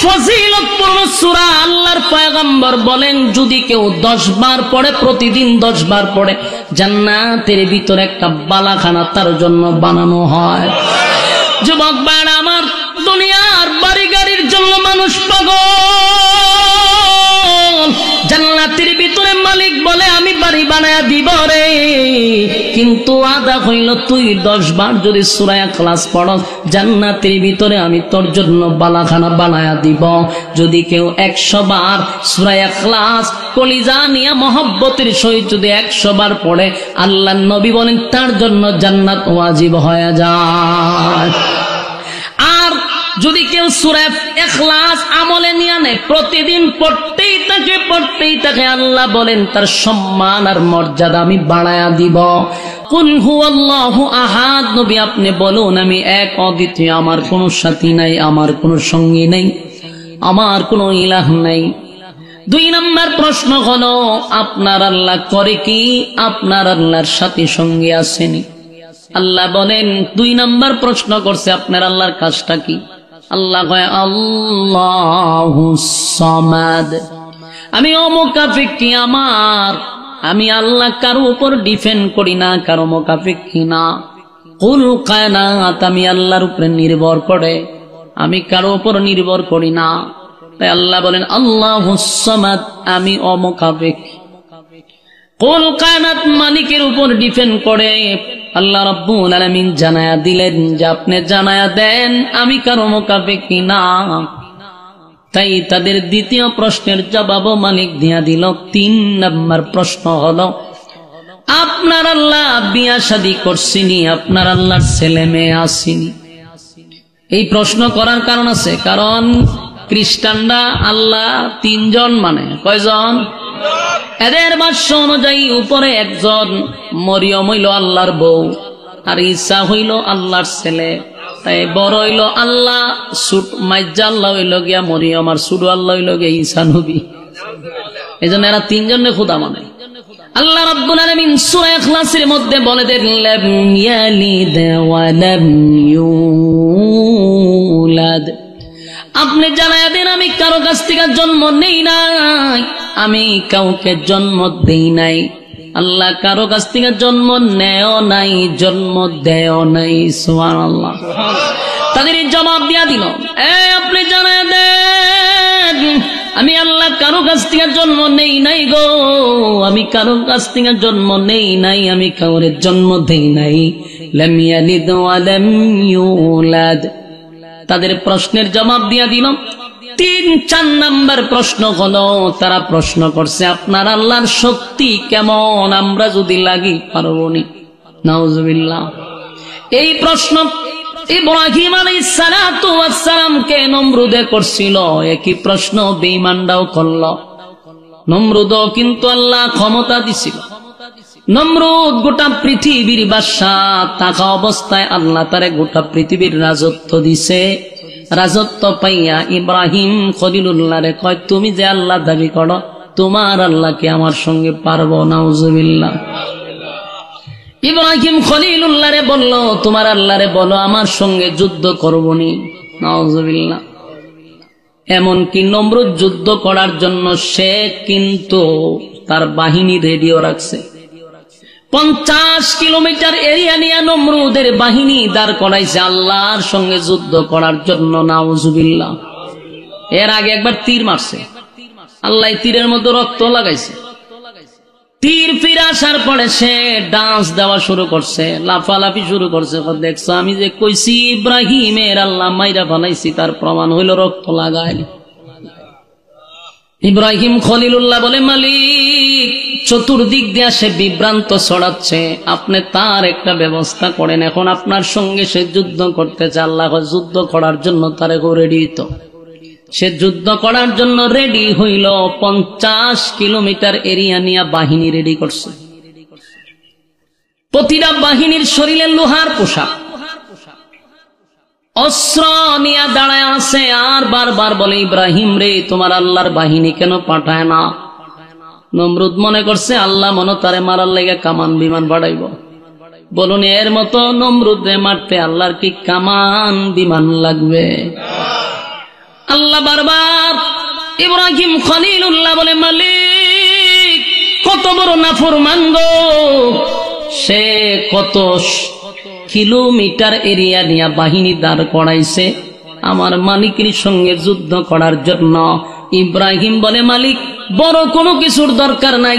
ফজিলতপূর্ণ সূরা। আল্লাহর পয়গম্বর বলেন যদি কেউ 10 বার পড়ে, প্রতিদিন 10 বার পড়ে, জান্নাতের ভিতরে একটা বালাখানা তার জন্য বানানো হয়। যুবক ভাইরা আমার, দুনিয়ার বাড়ি গাড়ির জন্য মানুষ পাগল, জান্নাতের ভিতরে মালিক বলে আমি বাড়ি বানায়া দিব রে, কিন্তু আদা হইল তুই 10 বার যদি সূরা ইখলাস পড়স, জান্নাতের ভিতরে আমি তোর জন্য বালাখানা বানায়া দিব। যদি কেউ 100 বার সূরা ইখলাস কলিজা নিয়ে মহব্বতের সহিত যদি 100 বার পড়ে, আল্লাহর নবী বলেন তার জন্য জান্নাত ওয়াজিব হয়ে যায়। আর যদি কেউ সূরা ইখলাস আমলে নিয়ে নেয়, প্রতিদিন পড়তেই থাকে, আল্লাহ বলেন তার সম্মান আর মর্যাদা আমি বাড়ায়া দিব। কুল হুয়াল্লাহু আহাদ, নবী আপনি বলুন আমি এক অদ্বিতীয়, আমার কোনো সাথী নাই, আমার কোনো সঙ্গী নাই, আমার কোনো ইলাহ নাই। 2 নম্বর প্রশ্ন হলো আপনার আল্লাহ করে কি? আপনার আল্লাহর সাথী সঙ্গী আসেনি? আল্লাহ বলেন 2 নম্বর প্রশ্ন করছে আপনার আল্লাহর কাজটা কি? আল্লাহ কয় আল্লাহুস সামাদ। আমি অমুকাফিকি, আমি আল্লাহ কারো উপর ডিপেন্ড করি না, কারো মুকাফিকি না। কুল কায়নাত, আমি আল্লাহর উপরে নির্ভর করে, আমি কারো উপর নির্ভর করি না। তাই আল্লাহ বলেন আল্লাহুস সামাদ, আমি অমুকাফিকি। কুল কায়নাত মালিকের উপর ডিপেন্ড করে। আল্লাহ রাব্বুল আলামিন জানায়া দিলেন যে আপনি জানায়া দেন আমি কারো মুকাফিকি না। তাই তাদের দ্বিতীয় প্রশ্নের জবাবও মালিক দিয়া দিল। 3 নম্বর প্রশ্ন হলো আপনার আল্লাহ বিয়া শাদী করছিনি? আপনার আল্লাহর ছেলে মেয়ে আসেনি? এই প্রশ্ন করার কারণ আছে, কারণ খ্রিস্টানরা আল্লাহ 3 জন মানে, কয়জন? এদের ভাষ্য অনুযায়ী উপরে একজন, মরিয়ম হইল আল্লাহর বউ, আর ঈসা হইল আল্লাহর ছেলে। তাই বড় হইল আল্লাহ, মাইজা আল্লাহ হইল গিয়া মরিয়ম, আর ছোট আল্লাহ হইল গিয়া ঈসা নবী। এই জন্য এরা 3 জনে খোদা মানে। আল্লাহ রাব্বুল আলামিন সূরা ইখলাসের মধ্যে বলে দেন লাম ইয়ালিদ ওয়া লাম ইউলাদ, আপনি জানায়া দেন আমি কারো কাছ থেকে জন্ম নেই নাই, আমি কাউকে জন্ম দেই নাই। আল্লাহ কারো কাছ থেকে জন্ম নেও নাই, জন্ম দেও নাই। সুবহানাল্লাহ। তাদের জবাব দিয়া দিল, আপনি জানায়া দেন আমি আল্লাহ কারো কাছ থেকে জন্ম নেই নাই গো, আমি কারো কাছ থেকে জন্ম নেই নাই, আমি কাউরে জন্ম দেই নাই। লাম ইয়ালিদ ওয়া লাম ইউলাদ। তাদের প্রশ্নের জবাব দিয়া দিল। 3-4 নম্বর প্রশ্ন হলো তারা প্রশ্ন করছে আপনার আল্লাহর শক্তি কেমন, আমরা যদি লাগি পারবো নি? নাউজুবিল্লাহ। এই প্রশ্ন ইব্রাহিম আলাইহিস সালাতু ওয়াস সালামকে নমরুদে করছিল, একই প্রশ্ন বেঈমানরাও করল। নমরুদও কিন্তু আল্লাহ ক্ষমতা দিছিল। নমরুদ গোটা পৃথিবীর বাদশাহ, থাকা অবস্থায় আল্লাহ তারে গোটা পৃথিবীর রাজত্ব দিছে। রাজত্ব পাইয়া ইব্রাহিম খলিলুল্লাহরে কয় তুমি যে আল্লাহ দাবি করো, তোমার আল্লাহকে আমার সঙ্গে পারবো? নাউজুবিল্লাহ। ইব্রাহিম খলিলুল্লাহরে বলল তোমার আল্লাহরে বলো আমার সঙ্গে যুদ্ধ করবনি। নাউজুবিল্লাহ। এমনকি নমরুদ যুদ্ধ করার জন্য সে কিন্তু তার বাহিনী রেডিও রাখছে। 50 কিলোমিটার এরিয়া নিয়ে নমরুদের বাহিনী দাঁড় করাইছে আল্লাহর সঙ্গে যুদ্ধ করার জন্য। নাউজুবিল্লাহ। এর আগে একবার তীর মারছে, আল্লাহ তীরের মধ্যে রক্ত লাগাইছে। তীর ফিরে আসার পরে সে ডান্স দেওয়া শুরু করছে, লাফালাফি শুরু করছে। দেখছো আমি যে কইছি ইব্রাহিমের আল্লাহ মাইরা ফেলাইছি, তার প্রমাণ হইল রক্ত লাগাই। ইব্রাহিম খলিলুল্লাহ বলে মালিক চতুর্দিক দিয়ে সে বিভ্রান্ত ছড়াচ্ছে, আপনি তার একটা ব্যবস্থা করেন। এখন আপনার সঙ্গে সে যুদ্ধ করতে চায়। আল্লাহ যুদ্ধ করার জন্য তারে রেডি হইতো। সে যুদ্ধ করার জন্য রেডি হইল। 50 কিলোমিটার এরিয়া নিয়ে বাহিনী রেডি করছে। প্রতিটা বাহিনীর শরীরে লোহার পোশাক, অস্ত্র নিয়ে দাঁড়ায় আছে। আর বারবার বলে ইব্রাহিম রে তোমার আল্লাহর বাহিনী কেন পাঠায় না? নমরুদ মনে করছে আল্লাহ মনে তারে মারার লেগে কামান বিমান বাড়াইব। বলুন এর মতো নমরুদ রে মারতে আল্লাহর কি কামান বিমান লাগবে? আল্লাহ বারবার ইব্রাহিম খলিলুল্লাহ বলে, মালিক কত বড় নাফরমান গো, সে কত কিলোমিটার এরিয়া নিয়ে বাহিনী দাঁড় করাইছে আমার মালিকের সঙ্গে যুদ্ধ করার জন্য। ইব্রাহিম বলে, মালিক বড় কোনো কিছুর দরকার নাই,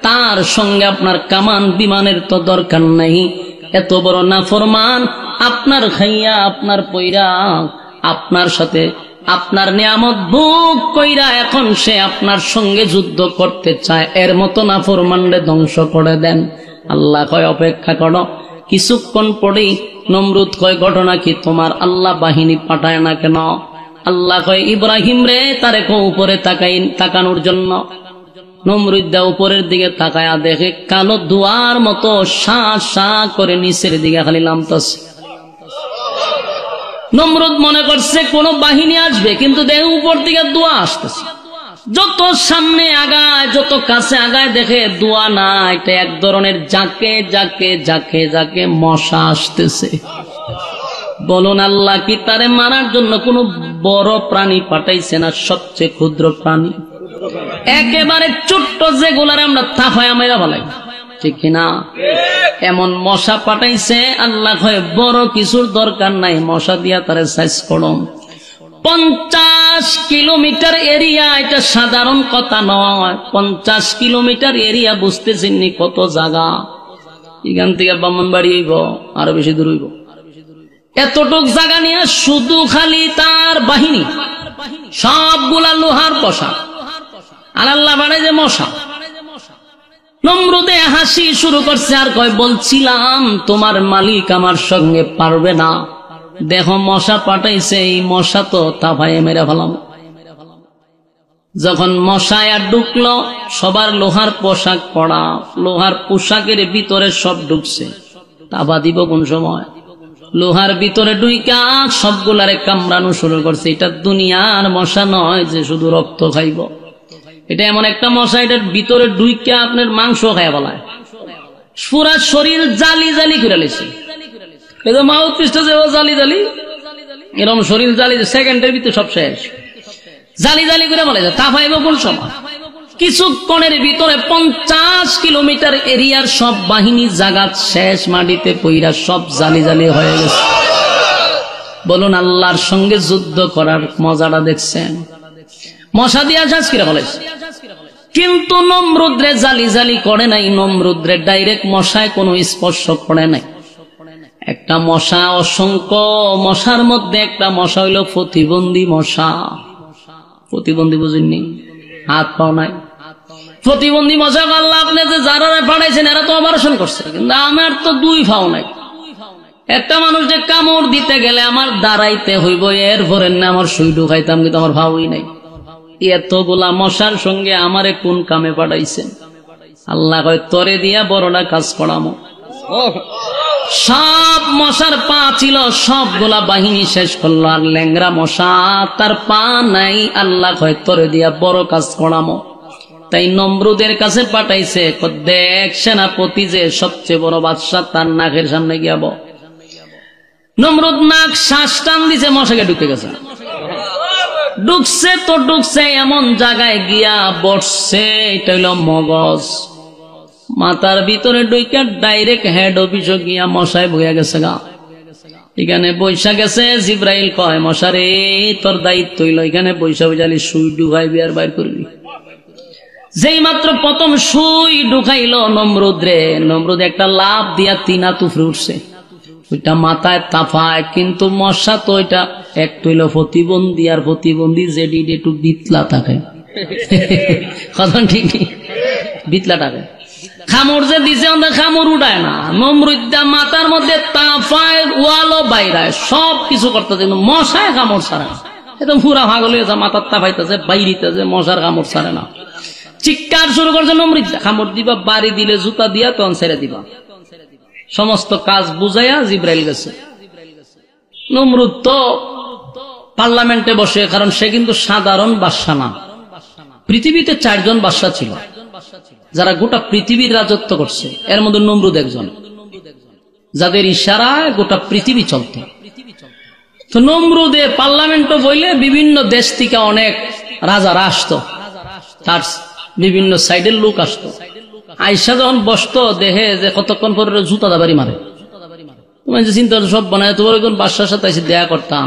তার সঙ্গে আপনার কামান বিমানের তো দরকার নাই। এত বড় নাফরমান আপনার খাইয়া আপনার পয়রা আপনার সাথে আপনার নিয়ামত ভোগ কইরা এখন সে আপনার সঙ্গে যুদ্ধ করতে চায়, এর মতো নাফরমানরে ধ্বংস করে দেন। আল্লাহ কয় অপেক্ষা করো। কিছুক্ষণ পরেই নমরুদ কয়, ঘটনা কি, তোমার আল্লাহ বাহিনী পাঠায় না কেন? আল্লাহ কয়, ইব্রাহিম রে তারে উপরে তাকানোর জন্য। নমরুদ উপরের দিকে তাকায়া দেখে কালো দুয়ার মতো শা শা করে নিচের দিকে খালি নামতেছে। নমরুদ মনে করছে কোন বাহিনী আসবে, কিন্তু দেখে উপর দিকে দোয়া আসতেছে। যত সামনে আগায়, যত কাছে আগায়, দেখে দোয়া না, এটা এক ধরনের জাকে জাকে জাকে জাকে মশা আসতেছে। বলুন আল্লাহ কি তারে মারার জন্য কোন বড় প্রাণী পাঠাইছে না সবচেয়ে ক্ষুদ্র প্রাণী? একেবারে ছোট্ট যেগুলার আমরা থাফায়া মেরা ফেলাই, ঠিক কিনা? এমন মশা পাঠাইছে। আল্লাহ কয় বড় কিছুর দরকার নাই, মশা দিয়া তারে সাইজ করম। 50 কিলোমিটার এরিয়া, এটা সাধারণ কথা নয়। 50 কিলোমিটার এরিয়া বুঝতেছেন নি কত জায়গা? এখান থেকে ব্রাহ্মণবাড়ি হইব, আরো বেশি দূর হইব। এতটুক জায়গা নিয়ে শুধু খালি তার বাহিনী সবগুলা লোহার পোশাক, আর আল্লাহ বাড়ে যে মশা। নমরুদে হাসি শুরু করছে আর কয়, বলছিলাম তোমার মালিক আমার সঙ্গে পারবে না, দেখো মশা পাঠাইছে, এই মশা তো তাফায়ে মেরে ফেলাম। যখন মশায় ঢুকলো, সবার লোহার পোশাক পরা, লোহার পোশাকের ভিতরে সব ঢুকছে। তাবা দিব কোন সময়? লোহার ভিতরে ঢুইকা সবগুলারে কামড়ানো শুরু করছে। এটা দুনিয়ার মশা নয় যে শুধু রক্ত খাইব, এটা এমন একটা মশা, এটার ভিতরে ঢুইকা আপনার মাংস খাইয়া বলায়, পুরা শরীর জালি জালি করে লেছে। মাউথ পিসটা যে জালি জালি, এরকম শরীর জালি, সেকেন্ডের ভিতরে সব শেষ, জালি জালি করে বলে যায়। তা পাইব কোন সময়? কিছুক্ষণের ভিতরে 50 কিলোমিটার এরিয়ার সব বাহিনী জাগাত শেষ, মাটিতে পইরা সব জালি জালি হয়ে গেছে। বলুন আল্লাহর সঙ্গে যুদ্ধ করার মজাটা দেখছেন? মশা দিয়া শেষ করে বলেছে, কিন্তু নমরুদ্রে জালি জালি করে নাই। নমরুদ্রে ডাইরেক্ট মশায় কোনো স্পর্শ করে নাই। একটা মশা, অসংখ্য মশার মধ্যে একটা মশা হইল প্রতিবন্ধী মশা। প্রতিবন্ধী বুঝেননি? হাত পাও নাই, প্রতিবন্ধী মশা। আল্লাহ আপনি যে যারা পাঠাইছেন এরা তো অপারেশন করছে, কিন্তু আমার তো 2 পাও নাই। একটা মানুষ যে কামড় দিতে গেলে আমার দাঁড়াইতে হইব, এরপরে না আমার সুই ঢুকাইতাম, কিন্তু আমার ভাবই নাই। এতগুলা মশার সঙ্গে আমারে কোন কামে পাঠাইছেন? আল্লাহ কয়, তরে দিয়া বড়টা কাজ করামো। সব মশার পা ছিল, সবগুলা বাহিনী শেষ করলো, আর ল্যাংরা মশা তার পা নাই। আল্লাহ কয়, তরে দিয়া বড় কাজ করামো। তাই নমরুদের কাছে পাঠাইছে, দেখ সেনাপতি যে সবচেয়ে বড় বাদশাহ, তার নাকের সামনে গিয়াব। নমরুদ নাক শ্বাস টান দিছে, মশাকে ঢুকে গেছে। ঢুকছে তো ঢুকছে এমন জায়গায় গিয়া বসছে, এটা হইল মগজ। মাথার ভিতরে ঢুকে ডাইরেক্ট হেড অফিসে গিয়া মশায় বইয়া গেছে গা। এখানে বৈশা গেছে। জিব্রাইল কয়, মশারে তোর দায়িত্ব হইল এখানে বৈশা বুঝালি সুই ঢুকাইবি আর বাইর করবি। যেই মাত্র প্রথম সুই ঢুকাইল নমরুদরে, নমরুদ একটা লাভ দিয়া 3 হাত উপরে উঠছে। ওইটা মাথায় তাফায়, কিন্তু মশা তো ওইটা একটু হইল প্রতিবন্ধী, আর প্রতিবন্ধী যে একটু বিতলা থাকে, কথা ঠিক বিতলা থাকে। খামড় যে দিছে খামড় উঠায় না। নমরুদ মাথার মধ্যে তাফায়, ওয়ালো বাইরায়, সব কিছু করতেছে, কিন্তু মশায় কামড় ছাড়ে না। একদম পুরা ভাগল হয়েছে, মাথার তাফাইতেছে, বাইরিতেছে, মশার কামড় ছাড়ে না। চিৎকার শুরু করছে নমরুদ, খামড় দিবা, বাড়ি দিলে জুতা দিয়া তখন ছেড়ে দিবা। সমস্ত কাজ বুঝাইয়া জিব্রাইল গেছে। নমরুদ তো পার্লামেন্টে বসে, কারণ সে কিন্তু সাধারণ বাদশা না। পৃথিবীতে 4 জন বাদশা ছিল যারা গোটা পৃথিবীর রাজত্ব করছে, এর মধ্যে নমরুদ একজন, যাদের ইশারায় গোটা পৃথিবী চলত। তো নমরুদে পার্লামেন্টও বইলে বিভিন্ন দেশ থেকে অনেক রাজারা আসতো, তার বিভিন্ন সাইডের লোক আসতো। আইসা যখন বসতো দেখে যে কতক্ষণ পরে জুতা দাবারি মারে। তোমার যে চিন্তা সব বানায়, তোমার একজন বাদশার সাথে এসে দেয়া করতাম,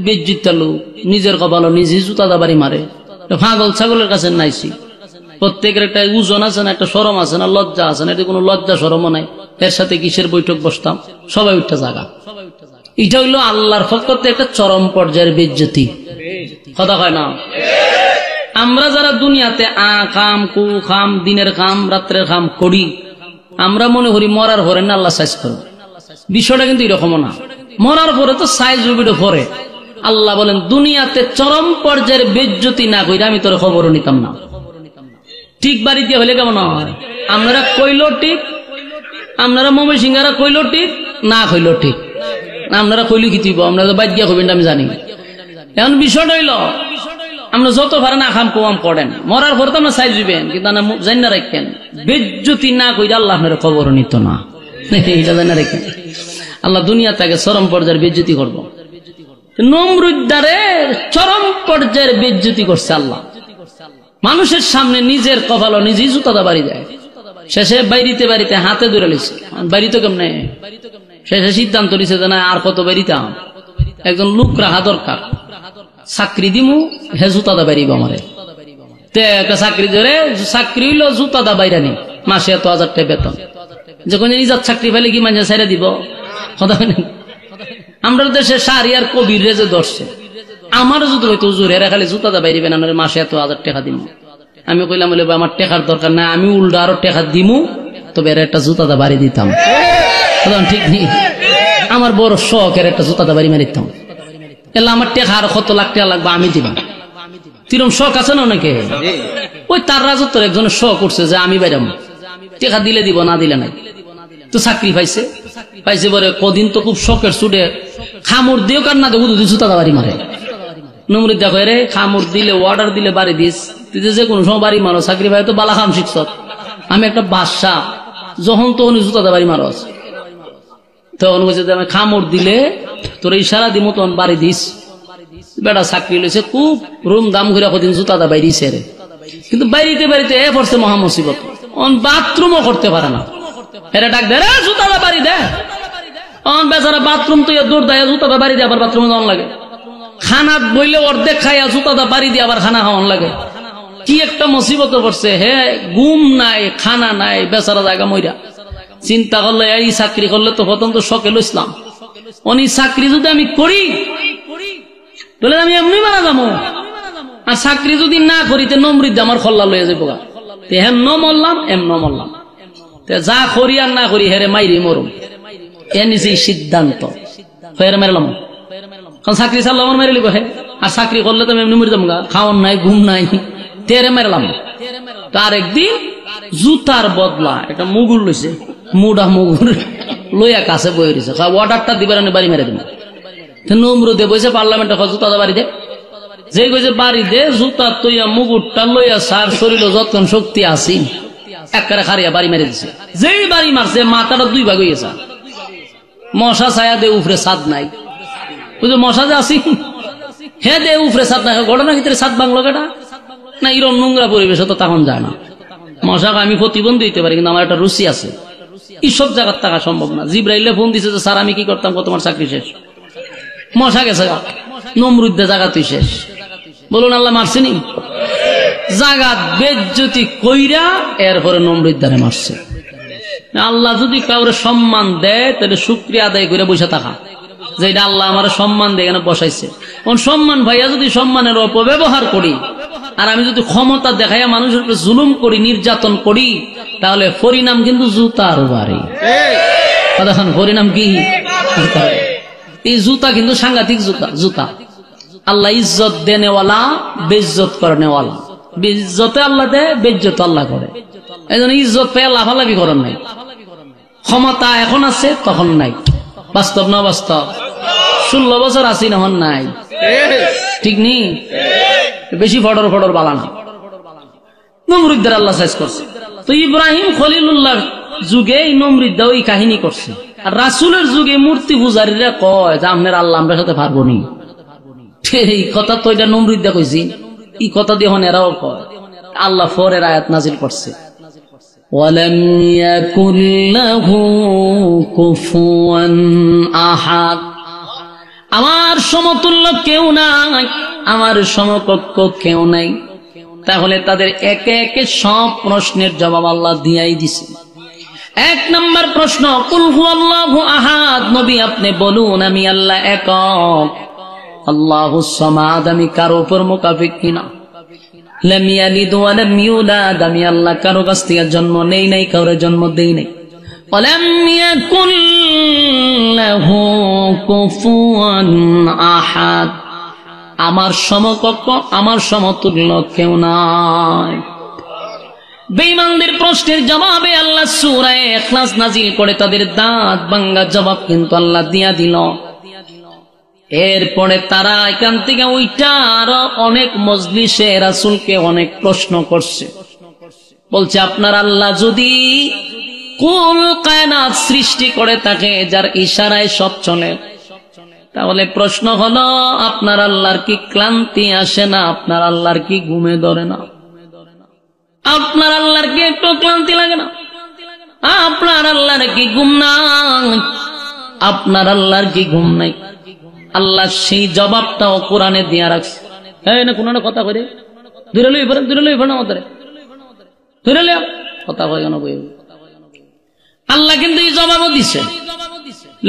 বেজ্জিত লোক নিজের কপালো নিজে জুতা দাবারি মারে। পাগল ছাগলের কাছে নাইছি, প্রত্যেকের একটা ওজন আছে না, একটা শরম আছে না, লজ্জা আছে না, এটা কোনো লজ্জা শরমও নাই। এর সাথে কিসের বৈঠক বসতাম, সবাই উঠতে জাগা। এটা হইলো আল্লাহর পক্ষ থেকে একটা চরম পর্যায়ের বেজ্জতি, কথা হয় না। আমরা যারা দুনিয়াতে কাম কু খাম, দিনের খাম রাত্রের খাম করি, আমরা মনে করি মরার পরে না আল্লাহ সাইজ করবে। বিষয়টা কিন্তু এরকমও না, মরার পরে তো সাইজ রুবিটা পরে। আল্লাহ বলেন দুনিয়াতে চরম পর্যায়ের বেজ্জতি না কইরা আমি তোর খবরও নিতাম না। ঠিক বাড়ি দিয়ে হলে কেমন হয়, আপনারা কইলো ঠিক, আপনারা মমি সিংহারা কইলো ঠিক, না কইলো ঠিক, আপনারা কইলে কি দিব, আপনারা তো বাইর গিয়া কইবেন আমি জানি। এখন বিষয়টা হইল আমরা যত পারেন আখাম কোয়াম করেন, মরার পর তো আমরা সাইজ দিবেন, কিন্তু জানি না রাখেন বেজ্জতি না কইরা আল্লাহ আপনারা খবরও নিত না, এটা জানি না রাখেন। আল্লাহ দুনিয়া থেকে চরম পর্যায়ের বেজ্জতি করবো। নমরুদ্দারে চরম পর্যায়ের বেজ্জতি করছে আল্লাহ, মানুষের সামনে নিজের কপালও নিজেই জুতা বাড়ি দেয়। শেষে বাইরিতে বাড়িতে হাতে ধরে লিছে, বাড়িতে কেমনে শেষে সিদ্ধান্ত নিছে যে না আর কত বাড়িতাম, একজন লোক রাখা দরকার, চাকরি দিমু হে জুতা বাড়িব আমারে। একটা চাকরি ধরে, চাকরি হইলো জুতা বাইরা নি, মাসে এত 1000 টাকা বেতন। যখন ইজাত চাকরি পাইলে কি মানে ছেড়ে দিব, কথা বলেন। আমরা দেশে শাহরিয়ার কবির রেজে ধরছে, আমার যদি হয়তো হুজুর এরা খালি জুতা বাইরিবেন, আমার মাসে এত 1000 টাকা দিব। আমি কইলাম বলে আমার টেকার দরকার না, আমি উল্টা আরো টেকা দিমু, তবে এর একটা জুতা বাড়ি দিতাম। ঠিক নেই, আমার বড় শখ এর একটা জুতা বাড়ি মারিতাম, এলা আমার টেকা আরো কত লাখ টাকা লাগবে আমি দিলাম। তিরম শখ আছে না অনেকে, ওই তার রাজত্বের একজনের শখ করছে যে আমি বাইরাম, টেকা দিলে দিব না দিলে নাই। তো চাকরি পাইছে, পাইছে পরে কদিন তো খুব শখের ছুটে খামড় দিও কার না দেবো জুতা বাড়ি মারে। নমরুদ দেখো রে খামড় দিলে অর্ডার দিলে বাড়ি দিস, তুই যে কোনো সময় বাড়ি মারো, চাকরি পাই তো বালা খাম শিখছ। আমি একটা বাদশা, যখন তখন জুতা বাড়ি মারস, তখন বলছে যে আমি খামড় দিলে তোর ইশারা দিমো তখন বাড়ি দিস। বেটা চাকরি লইছে, খুব রুম দাম ঘুরে কদিন জুতা বাইরিছে রে, কিন্তু বাইরিতে বাড়িতে এ পড়ছে মহা মুসিবত, বাথরুমও করতে পারে না। এরা ডাক দে জুতা বাড়ি দে, বেচারা বাথরুম তো দৌড় দেয়, জুতা বাড়ি দিয়ে আবার বাথরুমে যাওয়ান লাগে। খানা বইলে অর্ধেক খাইয়া জুতা বাড়ি দিয়ে আবার খানা খাওয়ান লাগে। কি একটা মুসিবত পড়ছে, হে ঘুম নাই খানা নাই, বেচারা জায়গা মইরা। চিন্তা করলে এই চাকরি করলে তো প্রথম তো শখে লইছিলাম, উনি চাকরি যদি আমি করি তাহলে আমি এমনি মারা যাবো, আর চাকরি যদি না করি তো নমৃদ্ধ আমার খল্লা লইয়া যাবো। হেম ন মরলাম এম ন মরলাম, যা করি আর না করি হেরে মাইরি মরুম, এ নিচে সিদ্ধান্ত হেরে মেরলাম। কারণ চাকরি চাল আমার মেরে লিব হে, আর চাকরি করলে তো এমনি মরে যাবো, খাওয়ান নাই ঘুম নাই, তেরে মেরলাম। তার একদিন জুতার বদলা একটা মুগুর লইছে, মুডা মুগুর লইয়া কাছে বই রয়েছে, অর্ডারটা দিবার বাড়ি মেরে দিন। নমরুদে বইছে পার্লামেন্টে জুতা বাড়ি দে, যে কইছে বাড়ি দে জুতা তৈয়া মুগুরটা লইয়া সার শরীর যতক্ষণ শক্তি আসি একবারে খারিয়া বাড়ি মেরে দিছে। যেই বাড়ি মারছে মাথাটা 2 ভাগ হইয়াছে, মশা ছায়া দে উপরে ছাদ নাই, বুঝলো মশা যে আসি হে দে উপরে ছাদ নাই, ঘটনা ভিতরে ছাদ বাংলো কেটা না, এরকম নোংরা পরিবেশে তো তখন যায় না। মশাকে আমি প্রতিবন্ধী দিতে পারি, কিন্তু আমার একটা রুচি আছে, এইসব জায়গার থাকা সম্ভব না। জিব্রাইলে ফোন দিছে যে স্যার আমি কি করতাম, তোমার চাকরি শেষ, মশা গেছে নমরুদ্দে জায়গা তুই শেষ। বলুন আল্লাহ মারছিনি, জাগাত বেজ্জতি কইরা এরপরে নমরুদ্দারে মারছে। আল্লাহ যদি কাউরে সম্মান দেয় তাহলে শুকরিয়া আদায় করে বসে থাকা, যে এটা আল্লাহ আমার সম্মান দিয়ে এখানে বসাইছে। সম্মান ভাইয়া যদি সম্মানের অপব্যবহার করি, আর আমি যদি ক্ষমতা দেখাইয়া মানুষের উপরে জুলুম করি, নির্যাতন করি, তাহলে পরিণাম কিন্তু জুতার বাড়ি। দেখুন পরিণাম কি, এই জুতা কিন্তু সাংঘাতিক জুতা। জুতা আল্লাহ ইজ্জত দেনেওয়ালা, বেইজ্জত করেনেওয়ালা। বেইজ্জতে আল্লাহ দেয়, বেইজ্জত আল্লাহ করে। এই জন্য ইজ্জত পেয়ে লাফালাফি করেন নাই। ক্ষমতা এখন আছে তখন নাই, বাস্তব না বাস্তব? 16 বছর আছি এখন নাই, ঠিক নেই? বেশি ফটর ফটর বালানা নমরুদ্দের আল্লাহ সাইজ করছে। তো ইব্রাহিম খলিলুল্লাহ যুগে নমরুদ্দা ওই কাহিনী করছে। রাসূলের যুগে মূর্তি পূজারীরা কয় যে আপনার আল্লাহ আমরা সাথে পারবো নি। এই কথা তো এটা নমরুদ দা কইছি, এই কথা দিয়ে এরাও কয়। আল্লাহ পরের আয়াত নাজিল করছে, ওয়ালাম ইয়াকুল লাহু কুফুয়ান আহাদ, আমার সমতুল্য কেউ নাই, আমার সমকক্ষ কেউ নাই। তাহলে তাদের একে একে সব প্রশ্নের জবাব আল্লাহ দিয়াই দিছে। 1 নম্বর প্রশ্ন, কুল হুয়াল্লাহু আহাদ, নবী আপনি বলুন আমি আল্লাহ একক। আল্লাহুস সামাদ, আমি কারো উপর মুকাফিক কিনা। লাম ইয়ালিদ ওয়া লাম ইউলাদ, আমি আল্লাহ কারো কাছ থেকে জন্ম নেই নাই, কারো জন্ম দেই নাই। ওয়ালাম ইয়াকুল লাহু কুফুয়ান আহাদ, আমার সমকক্ষ আমার সমতুল্য কেউ নাই। বেঈমানদের প্রশ্নের জবাবে আল্লাহ সূরা ইখলাস নাজিল করে তাদের দাঁত ভাঙা জবাব কিন্তু আল্লাহ দিয়া দিল। এরপরে তারা এখান থেকে ওইটা আরো অনেক মজলিসে রাসূলকে অনেক প্রশ্ন করছে, বলছে আপনার আল্লাহ যদি কুল কায়নাত সৃষ্টি করে থাকে, যার ইশারায় সব চলে, তাহলে প্রশ্ন হলো আপনার আল্লাহর কি ক্লান্তি আসে না? আপনার আল্লাহর কি ঘুমে ধরে না? আপনার আল্লাহর কি একটু ক্লান্তি লাগে না? আপনার আল্লাহর কি ঘুম নাই? আপনার আল্লাহর কি ঘুম নাই? আল্লাহ সেই জবাবটাও কোরআনে দিয়া রাখছে। এই না কোন কথা কই রে, দূরে লই ফেরেন আমাদের ধরে লিয়া কথা কই কেন কই। আল্লাহ কিন্তু এই জবাবও দিছে,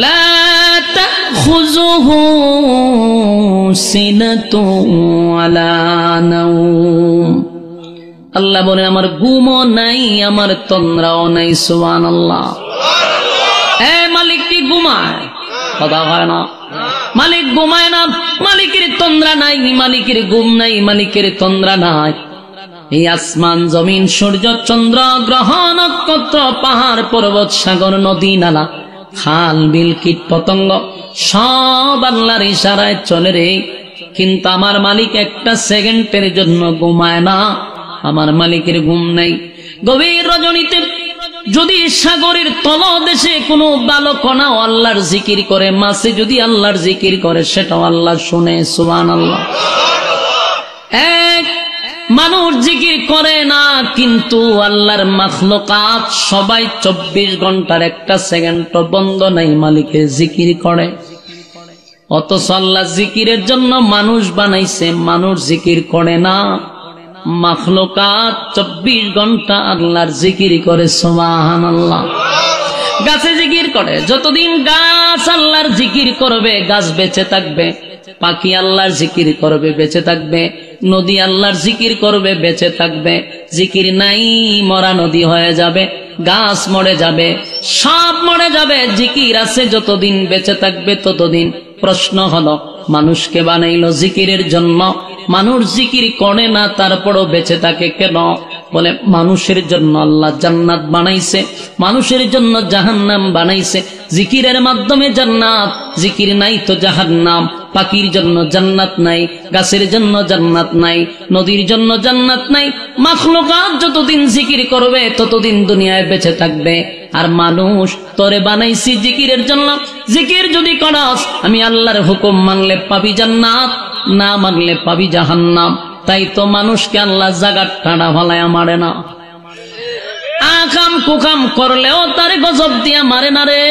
লা তাখুযুহু সিনাতুন ওয়ালা নাওম, আল্লাহ বলে আমার ঘুমও নাই, আমার তন্দ্রাও নাই। সুবহানাল্লাহ। মালিক কি ঘুমায়? কথা হয় না, মালিক ঘুমায় না, মালিকের তন্দ্রা নাই, মালিকের ঘুম নাই, মালিকের তন্দ্রা নাই। এই আসমান জমিন সূর্য চন্দ্র গ্রহ নক্ষত্র পাহাড় পর্বত সাগর নদী নালা খাল বিল কীট পতঙ্গ সব আল্লাহর ইশারায় চলে রে। কিন্তু আমার মালিক একটা সেকেন্ডের জন্য ঘুমায় না, আমার মালিকের ঘুম নাই। গভীর রজনীতে যদি সাগরের তলদেশে কোনো বালকণাও আল্লাহর জিকির করে, মাছে যদি আল্লাহর জিকির করে, সেটাও আল্লাহ শুনে। সুবহানাল্লাহ। এক মানুষ জিকির করে না, কিন্তু আল্লাহর মাখলুকাত সবাই 24 ঘন্টার একটা সেকেন্ড বন্ধ নাই মালিকের জিকির করে। অথচ আল্লাহ জিকিরের জন্য মানুষ বানাইছে, মানুষ জিকির করে না। মাখলুকাত 24 ঘন্টা আল্লাহর জিকির করে। সুবহানাল্লাহ। গাছে জিকির করে, যতদিন গাছ আল্লাহর জিকির করবে গাছ বেঁচে থাকবে। পাখি আল্লাহর জিকির করবে বেঁচে থাকবে, নদী আল্লাহর জিকির করবে বেঁচে থাকবে। জিকির নাই মরা নদী হয়ে যাবে, গাছ মরে যাবে, সব মরে যাবে। জিকির আছে যতদিন বেঁচে থাকবে ততদিন। প্রশ্ন হলো মানুষকে বানাইলো জিকিরের জন্য, মানুষ জিকির করে না তারপরও বেঁচে থাকে কেন? বলে মানুষের জন্য আল্লাহ জান্নাত বানাইছে, মানুষের জন্য জাহান্নাম বানাইছে। জিকিরের মাধ্যমে জান্নাত, জিকির নাই তো জাহান্নাম। পাখির জন্য জান্নাত নাই, গাছের জন্য জান্নাত নাই, নদীর জন্য জান্নাত নাই। মাখলুকাত যতদিন জিকির করবে ততদিন দুনিয়ায় বেঁচে থাকবে। আর মানুষ তোরে বানাইছি জিকিরের জন্য, জিকির যদি করস আমি আল্লাহর হুকুম মানলে পাবি জান্নাত, না মানলে পাবি জাহান্নাম। তাই তো মানুষকে আল্লাহ জাগার টানা ভালায়া মারে না, আকাম কুকাম করলেও তার গজব দিয়া মারে না রে।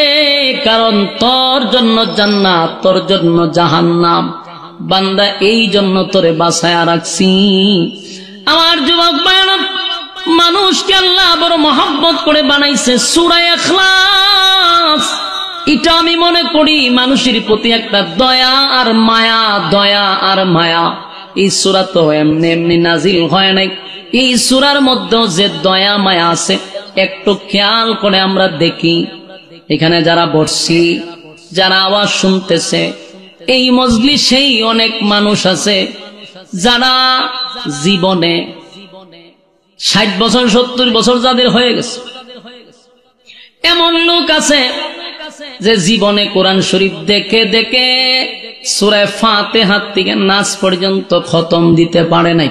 কারণ তোর জন্য জান্নাত, তোর জন্য জাহান্নাম। বান্দা এই জন্য তোরে বাঁচায়া রাখছি। আমার যুবক ভাইরা, মানুষকে আল্লাহ বড় মহব্বত করে বানাইছে। সূরা ইখলাস এটা আমি মনে করি মানুষের প্রতি একটা দয়া আর মায়া, দয়া আর মায়া। এই সূরা তো এমনি এমনি নাজিল হয় নাই। এই সূরার মধ্যে যে দয়া মায়া আছে একটু খেয়াল করে আমরা দেখি। এখানে যারা বসছি, যারা আওয়াজ শুনতেছে, এই মজলিসেই অনেক মানুষ আছে যারা জীবনে 60 বছর 70 বছর যাদের হয়ে গেছে। এমন লোক আছে যে জীবনে কোরআন শরীফ দেখে দেখে সূরা ফাতিহা থেকে নাস পর্যন্ত খতম দিতে পারে নাই।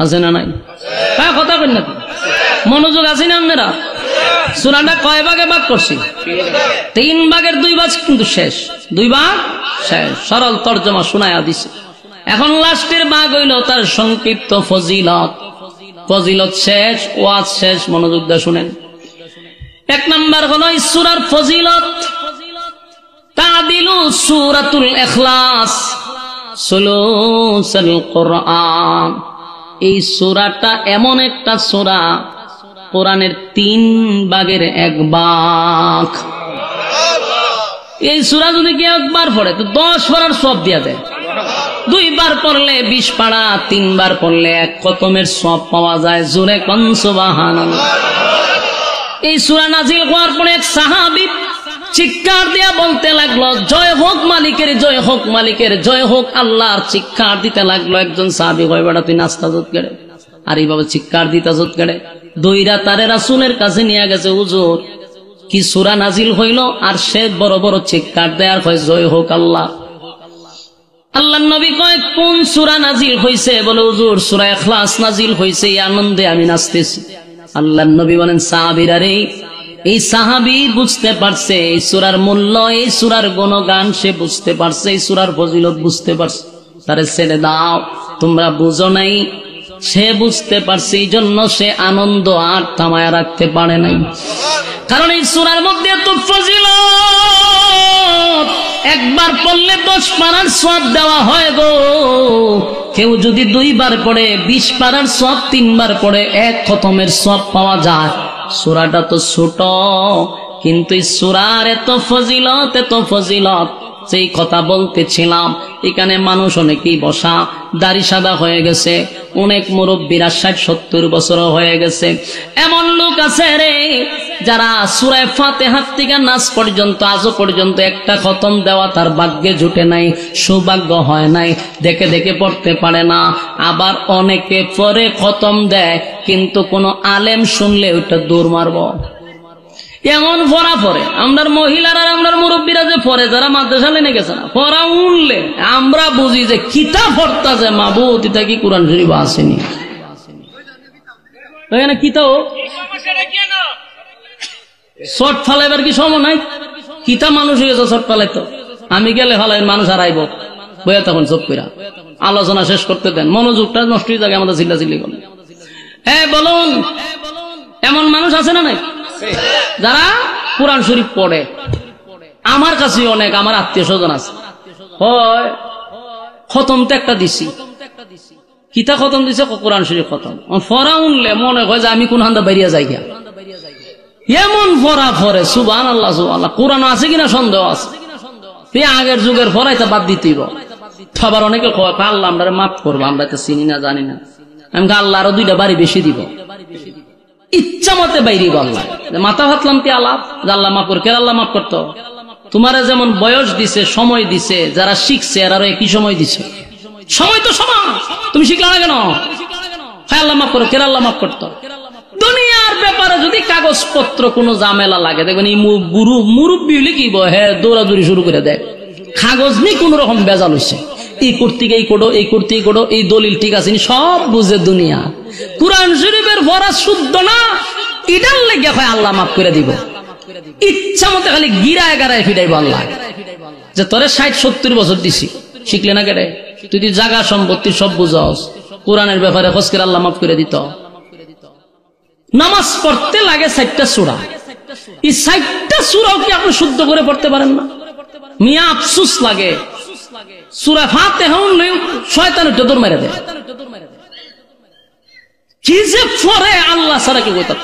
আছে না নাই? হ্যাঁ, কথা বলেন না, মনোযোগ আছে না আপনারা? সূরাটা কয় ভাগে ভাগ করছি? 3 ভাগের 2 ভাগ কিন্তু শেষ, 2 ভাগ শেষ, সরল তরজমা শোনায়া দিছে। এখন লাস্টের ভাগ হইল তার সংক্ষিপ্ত ফজিলত। ফজিলত শেষ, ওয়াজ শেষ, মনোযোগ দিয়ে শুনেন। 1 নাম্বার হলো এই সূরার ফজিলত, তাদিলু সূরাতুল ইখলাস সুলুসুল কোরআন। এই সূরাটা এমন একটা সূরা, কোরআনের 3 ভাগের 1 ভাগ। এই সূরা যদি কেউ একবার পড়ে তো 10 পারার সওয়াব দিয়া দেয়। 2 বার পড়লে 20 পারা, 3 বার পড়লে 1 খতমের সওয়াব পাওয়া যায়। জোরে কোন সুবহানাল্লাহ। এই সূরা নাজিল হওয়ার পরে এক সাহাবী চিৎকার দিয়া বলতে লাগলো, জয় হোক মালিকের, জয় হোক মালিকের, জয় হোক আল্লাহর। চিৎকার দিতে লাগলো। একজন সাহাবী কয়, বেটা তুই নাস্তা জোত কেড়ে, আর এইভাবে চিৎকার দিতে জোত কেড়ে। দইরা তারে রাসূলের কাছে নিয়ে গেছে, হুজুর কি সূরা নাজিল হইল? আর সে বড় বড় চিৎকার দেয় আর কয় জয় হোক আল্লাহ। আল্লাহর নবী কয়, কোন সূরা নাজিল হইছে? বলে, হুজুর সূরা ইখলাস নাজিল হইছে, এই আনন্দে আমি নাচতেছি। আল্লাহর নবী বলেন, সাহাবীরা রে, এই সাহাবী বুঝতে পারছে এই সূরার মূল্য, এই সূরার গুণগান সে বুঝতে পারছে, এই সূরার ফজিলত বুঝতে পারছে। তারে ছেড়ে দাও, তোমরা বুঝো নাই। সে বুঝতে পারছে, এই জন্য সে আনন্দ আর থামায় রাখতে পারে নাই। কারণ এই সূরার মধ্যে এত ফজিলত, একবার পড়লে 10 পারার সওয়াব দেওয়া হয় গো। কেউ যদি 2 বার পড়ে 20 পারার সওয়াব, 3 বার পড়ে 1 খতমের সওয়াব পাওয়া যায়। সূরাটা তো ছোট, কিন্তু এই সূরার এত ফজিলত, এত ফজিলত। সেই কথা বলতেছিলাম, এখানে মানুষ অনেকেই বসা, দাড়ি সাদা হয়ে গেছে, অনেক মুরব্বীরা 60-70 বছর হয়ে গেছে। এমন লোক আছে রে, যারা সূরা ফাতিহা থেকে নাস পর্যন্ত আজও পর্যন্ত একটা খতম দেওয়া তার ভাগ্যে জুটে নাই, সৌভাগ্য হয় নাই, দেখে দেখে পড়তে পারে না। আবার অনেকে পরে খতম দেয়, কিন্তু কোনো আলেম শুনলে ওইটা দৌড় মারব। এমন পড়া পড়ে আমরার মহিলারা, আমরার মুরব্বীরা যে পড়ে, যারা মাদ্রাসা লেনে গেছে না, পড়া উনলে আমরা বুঝি যে কিতাব পড়তা যে মাবুদ, এটা কি কোরআন শরীফ আসেনি? এখানে কিতাব শর্ট ফালাইবার কি সময় নাই? কিতাব মানুষ হয়ে গেছে শর্ট ফালাই। তো আমি গেলে ফালাই, মানুষ হারাইব বইয়া তখন চুপ কইরা আলোচনা শেষ করতে দেন, মনোযোগটা নষ্ট হয়ে যাবে আমাদের চিল্লাচিল্লি করে। হ্যাঁ বলুন, এমন মানুষ আছে না নাই যারা কোরআন শরীফ পড়ে? আমার কাছে অনেক, আমার আত্মীয় স্বজন আছে, হয় খতম তো একটা দিছি, কিতা খতম দিছে? কোরআন শরীফ খতম। ফরা উনলে মনে হয় যে আমি কোন হান্দা বাইরিয়া যাই গিয়া, এমন ফরা ফরে। সুবহানাল্লাহ, সুবহানাল্লাহ। কোরআন আছে কিনা সন্দেহ আছে। আগের যুগের ফরাইতে বাদ দিতেইব। আবার অনেকে কয়, আল্লাহ আমরা মাফ করবো, আমরা তো চিনি না, জানি না। আমি আল্লাহ আরো 2টা বাড়ি বেশি দিব, ইচ্ছা মতে বাইরে বললাম, মাথা ভাতলাম তে আলাপ, আল্লাহ মাফ করে। কে আল্লাহ মাফ করতো? তোমারে যেমন বয়স দিছে, সময় দিছে, যারা শিখছে এরারও একই সময় দিছে। সময় তো সমান, তুমি শিখলা না কেন? হ্যাঁ আল্লাহ মাফ করো। কে আল্লাহ মাফ করতো? দুনিয়ার ব্যাপারে যদি কাগজপত্র কোনো ঝামেলা লাগে, দেখবেন এই মুরব্বী হলে কি হ্যাঁ দৌড়াদৌড়ি শুরু করে দেয়। কাগজ নিয়ে কোন রকম বেজাল হয়েছে, এই করতে এই করো, এই করতে এই করো, এই দলিল ঠিক আছে, সব বুঝে দুনিয়া। কুরআন শরীফের পড়া শুদ্ধ না, এটার লেগে হয় আল্লাহ মাফ করে দিব। ইচ্ছা মতো খালি গিরায় গারায় ফিটাইব আল্লাহ, যে তোরে 60-70 বছর দিছি, শিখলে না কেটে? তুই জায়গা সম্পত্তি সব বুঝাস, কোরআনের ব্যাপারে খোঁজকে আল্লাহ মাফ করে দিত। নামাজ পড়তে লাগে 4টা সূরা, এই 4টা সূরাও কি আপনি শুদ্ধ করে পড়তে পারেন না? মিয়া আফসোস লাগে। সূরা ফাতিহা হলে শয়তান দৌড় মেরে দেয়। কি যে পড়ে আল্লাহ ছাড়া কি কইতাম।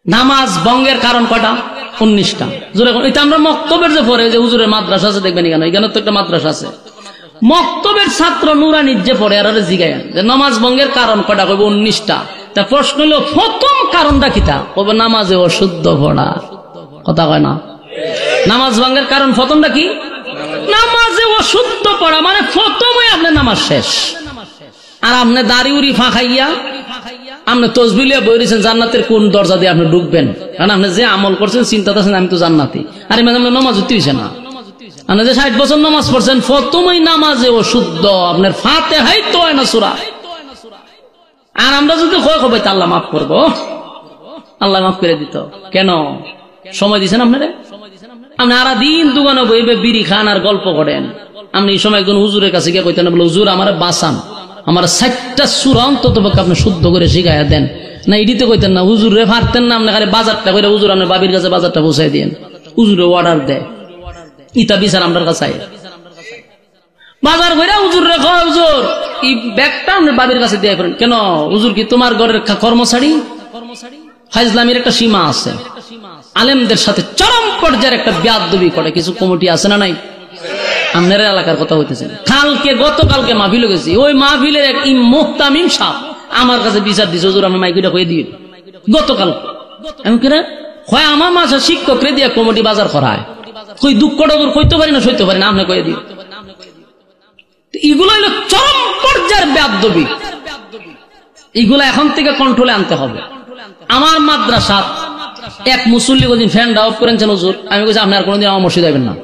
নামাজ ভঙ্গের কারণ কয়টা? 19টা। জোরে এটা আমরা মক্তবের যে পড়ে, যে হুজুরের মাদ্রাসা আছে দেখবেন, এখানে এখানে তো একটা মাদ্রাসা আছে, মক্তবের ছাত্র নুরানির যে পড়ে আর জিগায় যে নামাজ ভঙ্গের কারণ কয়টা, কইব 19টা। তা প্রশ্ন হলো প্রথম কারণটা কিটা? কইব নামাজে অশুদ্ধ পড়া। কথা কয় না? নামাজ ভঙ্গের কারণ প্রথমটা কি? নামাজে অশুদ্ধ পড়া, মানে প্রথমে আপনার নামাজ শেষ। আর আপনি দাড়ি উড়ি ফাঁকাইয়া আপনি তসবিহ লিয়া বই রয়েছেন, জান্নাতের কোন দরজা দিয়ে আপনি ঢুকবেন? কারণ আপনি যে আমল করছেন, চিন্তা করছেন আমি তো জান্নাতি, আর মানে আপনার নামাজ উঠতে হয়েছে না। আপনি যে 60 বছর নামাজ পড়ছেন, প্রথমেই নামাজে অশুদ্ধ, আপনার ফাতিহাই তো হয় না সূরা। আর আমরা যদি কয় কবে আল্লাহ মাফ করবো, আল্লাহ মাফ করে দিত। কেন? সময় দিচ্ছেন আপনারা? আপনি আরা দিন দোকানে বইবে বিড়ি খান আর গল্প করেন। আপনি এই সময় একজন হুজুরের কাছে গিয়ে কইতেন, বলে হুজুর আমার বাঁচান, আমার 60টা সূরা অন্তত আপনি শুদ্ধ করে শিখাইয়া দেন। না এডিতে কইতেন না, হুজুর রে পারতেন না, আপনি খালি বাজারটা করে হুজুর আপনার বাবির কাছে বাজারটা পৌঁছাই দিন। হুজুরে অর্ডার দেয়, ইটা বিচার আমার কাছে বাজার করে হুজুর রে কয়, হুজুর এই ব্যাগটা আপনার বাবির কাছে দিয়ে করেন। কেন হুজুর কি তোমার ঘরের কর্মচারী? ফাইজলামির একটা সীমা আছে। আলেমদের সাথে চরম পর্যায়ের একটা বেয়াদবি করে কিছু কমিটি আছে না নাই? আপনার এলাকার কথা হইতেছে। গতকালকে মাহফিলে গেছি, ওই মাহফিলের এক মুহতামিম সাহেব আমার কাছে বিচার দিছে, হুজুর আমি মাইকিটা কয়ে দিয়ে গতকাল আমি কেন হয় আমার মাসে শিক্ষক রে দিয়ে কমিটি বাজার করায়, কই দুঃখটা কইতে পারি না, সইতে পারি না, আপনি কয়ে দিই। এগুলো হলো চরম পর্যায়ের বেয়াদবি। এগুলো এখন থেকে কন্ট্রোলে আনতে হবে। আমার মাদ্রাসা এক মুসল্লি কোনদিন ফ্যান অফ করেছেন হুজুর, আমি বলছি আপনি আর কোনোদিন আমার মসজিদ যাবেন না,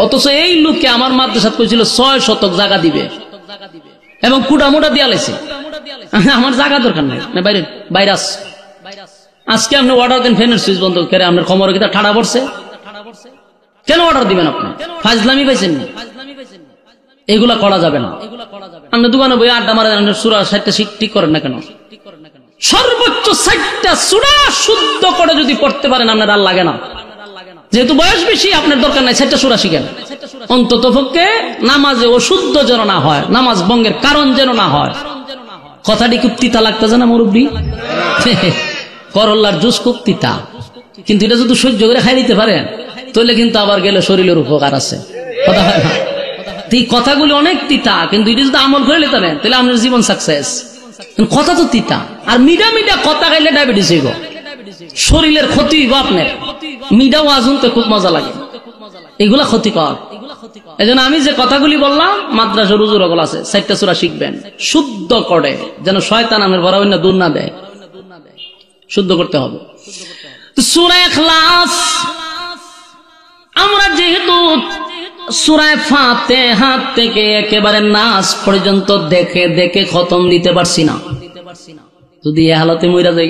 অথচ এই লোককে আমার মাদ্রাসা কইছিল 6 শতক জায়গা দিবে এবং কুটা মোটা দিয়া লাইছে। আমার জায়গা দরকার নাই, বাইরে ভাইরাস। আজকে আপনি অর্ডার দেন ফ্যানের সুইচ বন্ধ করে, আপনার খবরে কিতা ঠাড়া পড়ছে, কেন অর্ডার দিবেন আপনি? ফাজলামি পাইছেন না, এগুলা করা যাবে না। আপনি দোকানে বই আড্ডা মারা সূরা 60টা ঠিক করেন না কেন? সর্বোচ্চ 60টা সূরা শুদ্ধ করে যদি পড়তে পারেন আপনার আর লাগে না। যেহেতু বয়স বেশি আপনার দরকার নাই, 60টা সূরা শিখেন। অন্তত পক্ষে নামাজে অশুদ্ধ যেন না হয়, নামাজ ভঙ্গের কারণ যেন না হয়। কথাটি খুব তিতা লাগতেছে না মুরব্বী? করল্লার জুস খুব তিতা, কিন্তু এটা যদি সহ্য করে খাই নিতে পারেন তাহলে কিন্তু আবার গেলে শরীরের উপকার আছে। কথা হয় না? এই কথাগুলি অনেক তিতা, কিন্তু এটা যদি আমল করে নিতে পারেন তাহলে আপনার জীবন সাকসেস। কথা তো তিতা, আর মিডা মিডা কথা খাইলে ডায়াবেটিস হইব, শরীরের ক্ষতি হইব আপনার। মিডা ওয়াজ শুনতে খুব মজা লাগে, এগুলা ক্ষতিকর। এই জন্য আমি যে কথাগুলি বললাম, মাদ্রাসার হুজুর ওগুলো আছে, 60টা সূরা শিখবেন শুদ্ধ করে, যেন শয়তান আমার বড় অন্য দূর না দেয়। শুদ্ধ করতে হবে। সূরা ইখলাস আমরা যেহেতু সূরা ফাতিহা থেকে একেবারে নাস পর্যন্ত দেখে দেখে খতম দিতে পারছি না, যদি এই হালতে মইরা যাই,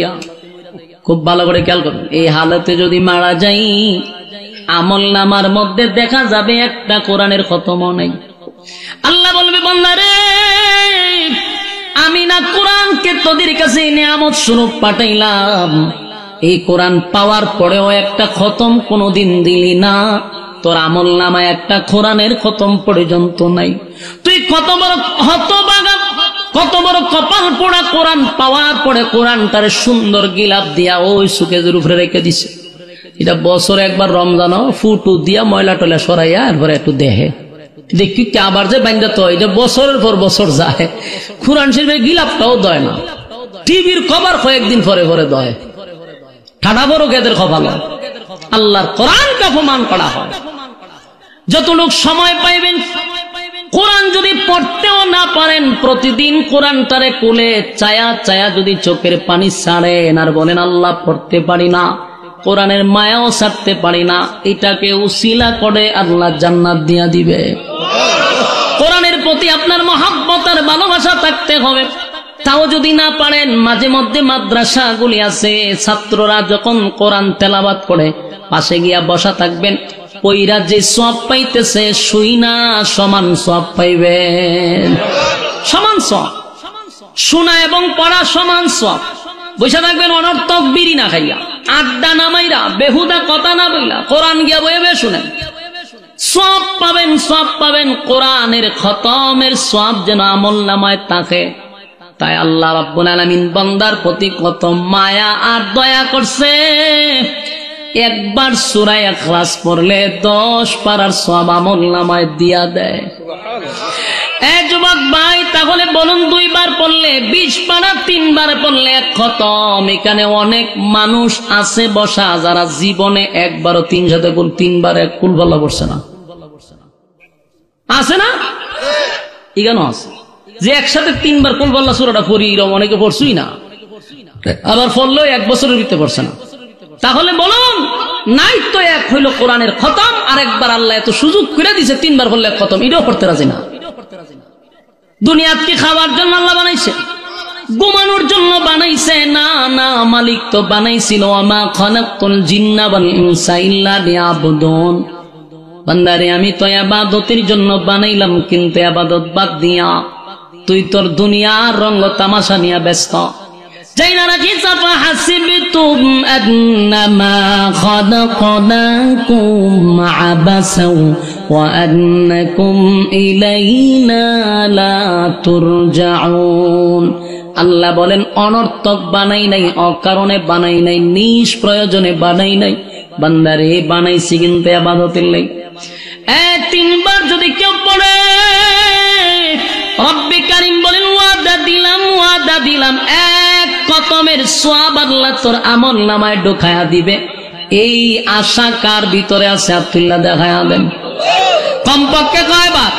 খুব ভালো করে খেয়াল করুন, এই হালতে যদি মারা যাই আমল নামার মধ্যে দেখা যাবে একটা কোরআনের খতমও নেই। আল্লাহ বলবে, বান্দা রে আমি না কোরআনকে তোদের কাছে নিয়ামত স্বরূপ পাঠাইলাম, এই কোরআন পাওয়ার পরেও একটা খতম কোনদিন দিলি না, তোর আমল নামায় একটা কোরআনের খতম পর্যন্ত নাই। তুই কত বড় হতভাগা, কত বড় কপাল পোড়া, কোরআন পাওয়ার পরে কোরআনটারে সুন্দর গিলাপ দিয়া ওই সুকেজের উপরে রেখে দিছে। এটা বছরে একবার রমজান ফুটু দিয়া ময়লা টয়লা সরাইয়া এরপরে একটু দেহে দেখি আবার যে বান্ধা, তো এটা বছরের পর বছর যায়, কোরআন শরীফের গিলাপটাও দেয় না, টিভির কভার কয়েকদিন পরে পরে দেয়, ঠাডা বড় গেদের কপাল। আল্লাহর কোরআনকে অপমান করা হয়। যত লোক সময় পাইবেন, কোরআন যদি পড়তেও না পারেন, প্রতিদিন কোরআনটারে কোলে চায়া চায়া যদি চোখের পানি ছাড়েন আর বলেন আল্লাহ পড়তে পারি না, কোরআনের মায়াও ছাড়তে পারি না, এটাকে উসিলা করে আল্লাহ জান্নাত দিয়া দিবে। কোরআনের প্রতি আপনার মহব্বত আর ভালোবাসা থাকতে হবে। তাও যদি না পারেন, মাঝে মধ্যে মাদ্রাসা গুলি আছে, ছাত্ররা যখন কোরআন তেলাওয়াত করে পাশে গিয়া বসা থাকবেন, পইরা যে সওয়াব পাইতেছে শুইনা সমান সওয়াব পাইবেন, সমান সওয়াব। শোনা এবং পড়া সমান সওয়াব। বসে থাকবেন অনর্থক বিড়ি না খাইয়া, আড্ডা না মাইরা, বেহুদা কথা না বইলা কোরআন গিয়া বইবে শুনেন, সওয়াব পাবেন, সওয়াব পাবেন। কোরআনের খতমের সওয়াব যেন আমল নামায় থাকে। তাই আল্লাহ রাব্বুল আলামিন বান্দার প্রতি কত মায়া আর দয়া করছে। একবার সূরা ইখলাস পড়লে 10 পারার সওয়াব আমল নামায় দিয়া দেয়। এই যুবক ভাই, তাহলে বলুন 2 বার পড়লে 20 পারা, 3 বার পড়লে 1 খতম। এখানে অনেক মানুষ আছে বসা যারা জীবনে একবারও 3 সাথে 3 বার 1 কুল বলা পড়ছে না, আছে না? এখানেও আছে যে একসাথে 3 বার কুল বল্লা সূরাটা পড়ি, এরকম অনেকে পড়ছই না, আবার পড়লেও 1 বছরের ভিতরে পড়ছে না। তাহলে বলুন, নাই তো এক হইল কোরআনের খতম, আর একবার আল্লাহ এত সুযোগ করে দিছে 3 বার পড়লে খতম, এটাও পড়তে রাজি না। দুনিয়াত কি খাওয়ার জন্য আল্লাহ বানাইছে? ঘুমানোর জন্য বানাইছে? না না, মালিক তো বানাইছিল ওয়ামা খালাকতুল জিন্না ওয়াল ইনসা ইল্লা লিয়াবুদুন। বান্দারে আমি তো ইবাদতের জন্য বানাইলাম, কিন্তু ইবাদত বাদ দিয়া তুই তোর দুনিয়ার রঙ্গ তামাশা নিয়ে ব্যস্ত। যাইনা রাখি সাফা হাসিবতুম আন্নামা খালাকনাকুম আবাসাও ওয়া আন্নাকুম ইলাইনা লা তুরজাউন। আল্লাহ বলেন অনর্থক বানাই নাই, অকারণে বানাই নাই, নিষ্প্রয়োজনে বানাই নাই। বান্দারে বানাইছি কিন্তু ইবাদতের লাগি। তিনবার যদি কেউ পড়ে রব্বে কারীম বলেন ওয়াদা দিলাম, ওয়াদা দিলাম, এক কতমের সওয়াব আল্লাহ তোর আমল নামায় ঢোকায়া দিবে। এই আশা কার ভিতরে আছে? আব্দুল্লাহ দেখায়া দেন কমপক্ষে কয়বার?